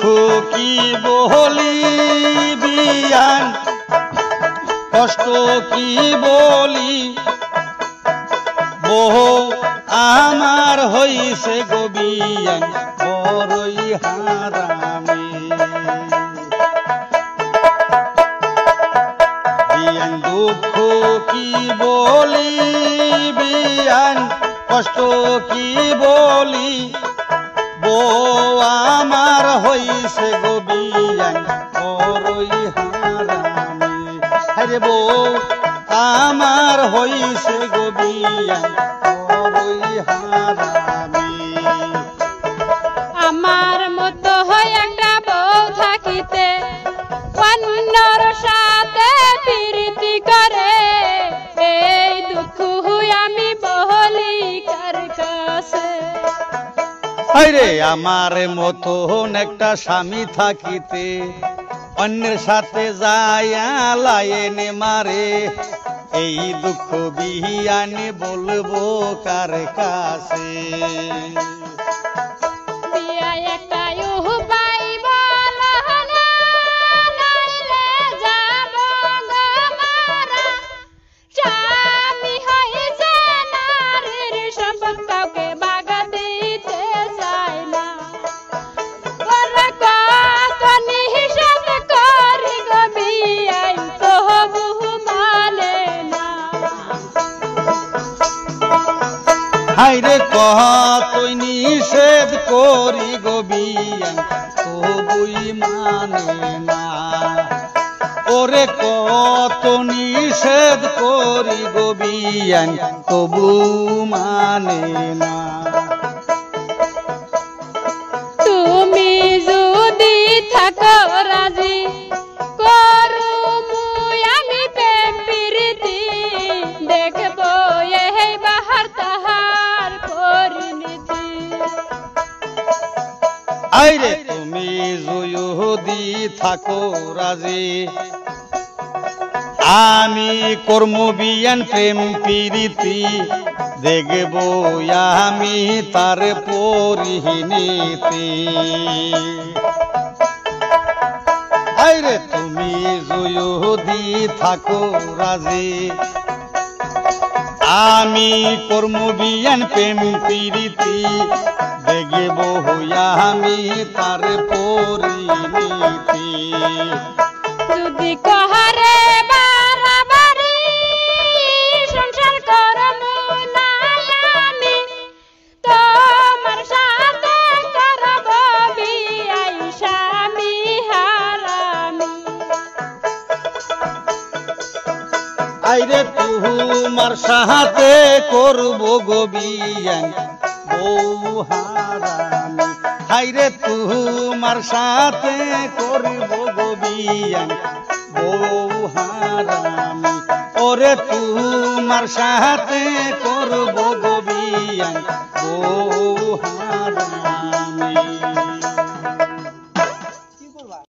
কি বলি বিয়ান কষ্ট কি বলি বহু আমার হইছে গো বিয়ান বড়ই হারামি বিয়ান দুঃখ কি বলি বিয়ান কষ্ট কি বলি বউ আমার হইছে গো বিয়ান বড়ই হারামি আরে বউ আমার হইছে গো বিয়ান বড়ই হারামি আমার মতো হয় একটা বউ থাকিতে অন্যর সাথে প্রীতি করে এই দুঃখ আমি বলি কার কাছে আরে আমার মতন একটা স্বামী থাকিতে অন্যের সাথে যায়া লাইনে মারে এই দুঃখ বিয়ানে বলবো কার কাছে বিয়া একটা উপায় বলো না নাইলে যাব গো মারা স্বামী হইছে নারীর সম্পদ কাউকে বাগা দিতে চায় না ওরা কত নিষেধ করি গো বিয়াই তবু মানে না হাইরে কতই নিষেধ করি গো বিয়ান তবুই মানে না ওরে কত নিষেধ করি গো বিয়ান তবু মানে না তুমি যদি থাকো রাজি করু আমি প্রেম প্রীতি দেখবো এই বাহার তাহার পরিণতি আইরে তুমি যদি থাকো রাজি আমি কর্ম বিয়ান প্রেম প্রীতি দেখব আমি তার পরিণতি আইরে তুমি যদি থাকো রাজি আমি কর্ম বিয়ান প্রেম প্রীতি দেখব আমি তার পরিণতি যদি কহারে বাড়াবাড়ি সংসার করবো না আমি তোমার সাথে করবো বিয়াই স্বামী হারামি আইরে তোমার সাথে করব গো বিয়ান বউ হারামি হাইরে তোমার সাথে করব গো বিয়ান বউ হারামি ওরে তোমার সাথে করব গো বিয়ান